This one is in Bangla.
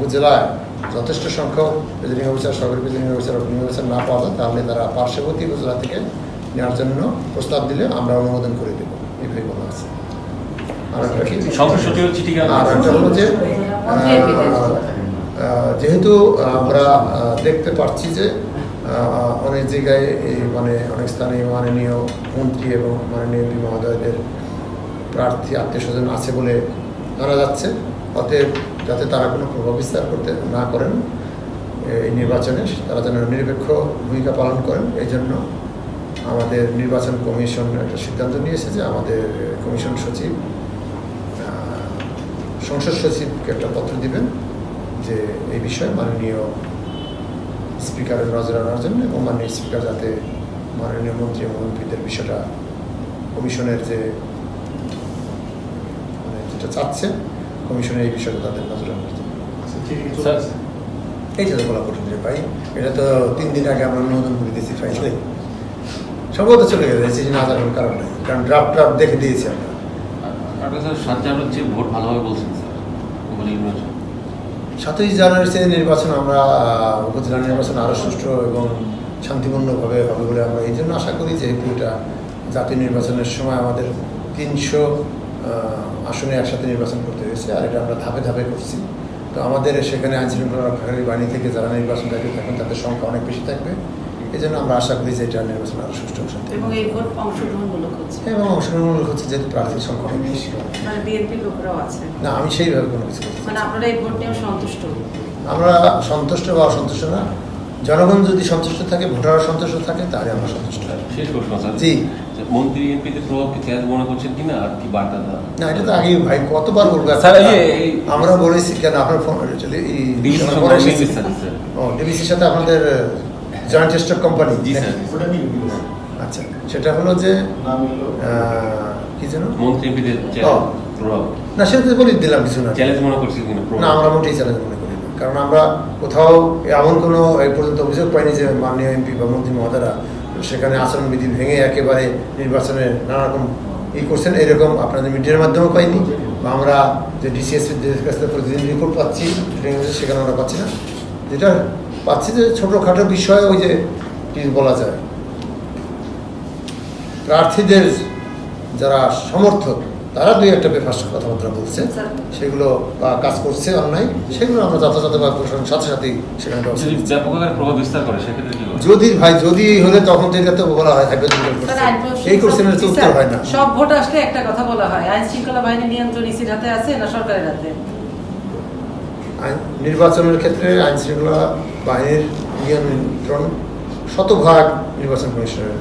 উপজেলায় যথেষ্ট সংখ্যক প্রেসিডিং অফিসার, সরকারি প্রেসিডিং অফিসার, ওপেনিং অফিসার না পাওয়া যায়, তাহলে তারা পার্শ্ববর্তী উপজেলা থেকে নেওয়ার জন্য প্রস্তাব দিলে আমরা অনুমোদন করে দেব, এভাবে বলা আছে। আর একটা হলো যে যেহেতু আমরা দেখতে পাচ্ছি যে অনেক জায়গায় এই মানে অনেক স্থানে মাননীয় মন্ত্রী এবং মাননীয় এমপি মহোদয়দের প্রার্থী আত্মীয় স্বজন আছে বলে জানা যাচ্ছে, অতএব যাতে তারা কোনো প্রভাব বিস্তার করতে না করেন এই নির্বাচনে, তারা যেন নিরপেক্ষ ভূমিকা পালন করেন, এই জন্য আমাদের নির্বাচন কমিশন একটা সিদ্ধান্ত নিয়েছে যে আমাদের কমিশন সচিব সংসদ সচিবকে একটা পত্র দিবেন যে এই বিষয়ে মাননীয় স্পিকারের নজর আনার জন্য, এবং মাননীয় স্পিকার যাতে মাননীয় মন্ত্রী এবং মন্ত্রীদের বিষয়টা কমিশনের যে মানে যেটা চাচ্ছে কমিশনের এই বিষয়টা তাদের নজর আনার জন্য। এইটা তো বলা কঠিন রে ভাই, এটা তো 3 দিন আগে আমরা অনুমোদন করে দিয়েছি ফাইনালি, সম্ভবত চলে গেছে না যাওয়ার কারণ নেই, কারণ ড্রাফট দেখে দিয়েছি আমরা। ভোট ভালোভাবে বলছেন স্যার, 7ই জানুয়ারিতে নির্বাচন আমরা উপজেলা নির্বাচন আরও সুষ্ঠু এবং শান্তিপূর্ণভাবে হবে বলে আমরা এই জন্য আশা করি, যেহেতু এটা জাতীয় নির্বাচনের সময় আমাদের 300 আসনে একসাথে নির্বাচন করতে হয়েছে, আর এটা আমরা ধাপে ধাপে করছি। তো আমাদের সেখানে আইনশৃঙ্খলা রক্ষাকারী বাহিনী থেকে যারা নির্বাচন দায়িত্বে থাকবেন তাদের সংখ্যা অনেক বেশি থাকবে, এই জন্য আমরা আশা করি যে এটা নির্বাচন আরও সুষ্ঠু শান্তি এবং এই ভোট অংশগ্রহণমূলক হচ্ছে, এবং অংশগ্রহণমূলক হচ্ছে যেহেতু প্রার্থীর সংখ্যা অনেক বেশি। মানে বিএনপি লোকরাও আছে না, আমি সেইভাবে কোনো কিছু বলছি মানে আপনারা এই ভোট নিয়ে সন্তুষ্ট? আমরা সন্তুষ্ট বা অসন্তুষ্ট না, জনগণ যদি সন্তুষ্ট থাকে, ভোটাররা সন্তুষ্ট থাকে, তাহলে আমরা সন্তুষ্ট। শেষ প্রশ্ন স্যার, জি, মন্ত্রী এমপিদের প্রভাব কি চ্যালেঞ্জ মনে করছেন কিনা, আর কি বার্তা দেন? না, এটা তো আগে ভাই কতবার বলবো, আমরা বলেছি কেন আপনার ফোন ডিবিসির সাথে আপনাদের জয়েন্ট স্টক কোম্পানি। আচ্ছা, সেটা হলো যে কি যেন মন্ত্রী এমপিদের প্রভাব না, সেটা তো বলে দিলাম কিছু না, চ্যালেঞ্জ মনে করছি কিনা? না, আমরা মোটেই চ্যালেঞ্জ মনে করি না, কারণ আমরা কোথাও এমন কোনো এই পর্যন্ত অভিযোগ পাইনি যে মাননীয় এমপি বা মন্ত্রী মহোদয়রা সেখানে আচরণবিধি ভেঙে একেবারে নির্বাচনে নানা রকম করছেন, এরকম আপনাদের মিডিয়ার মাধ্যমেও পাইনি, বা আমরা যে ডিসিএসপির কাছ থেকে প্রতিদিন রিপোর্ট পাচ্ছি সেখানে আমরা পাচ্ছি না। যেটা পাচ্ছি যে ছোটোখাটো বিষয়, ওই যে কি বলা যায়, প্রার্থীদের যারা সমর্থক তারা 2-1টা বেফাস কথাবার্তা বলছে, সেগুলো কাজ করছে অন্যায়, সেগুলো আমরা যথাযথভাবে প্রশাসনের সাথে সাথেই সেখানে প্রভাব বিস্তার করে। যদি ভাই যদি হলে তখন থেকে তো বলা হয় এই কোশ্চেনের উত্তর হয় না। সব ভোট আসলে একটা কথা বলা হয়, আইন শৃঙ্খলা বাহিনী নিয়ন্ত্রণ ইসির হাতে আছে না সরকারের হাতে? নির্বাচনের ক্ষেত্রে আইন শৃঙ্খলা বাহিনীর নিয়ন্ত্রণ 100% নির্বাচন কমিশনের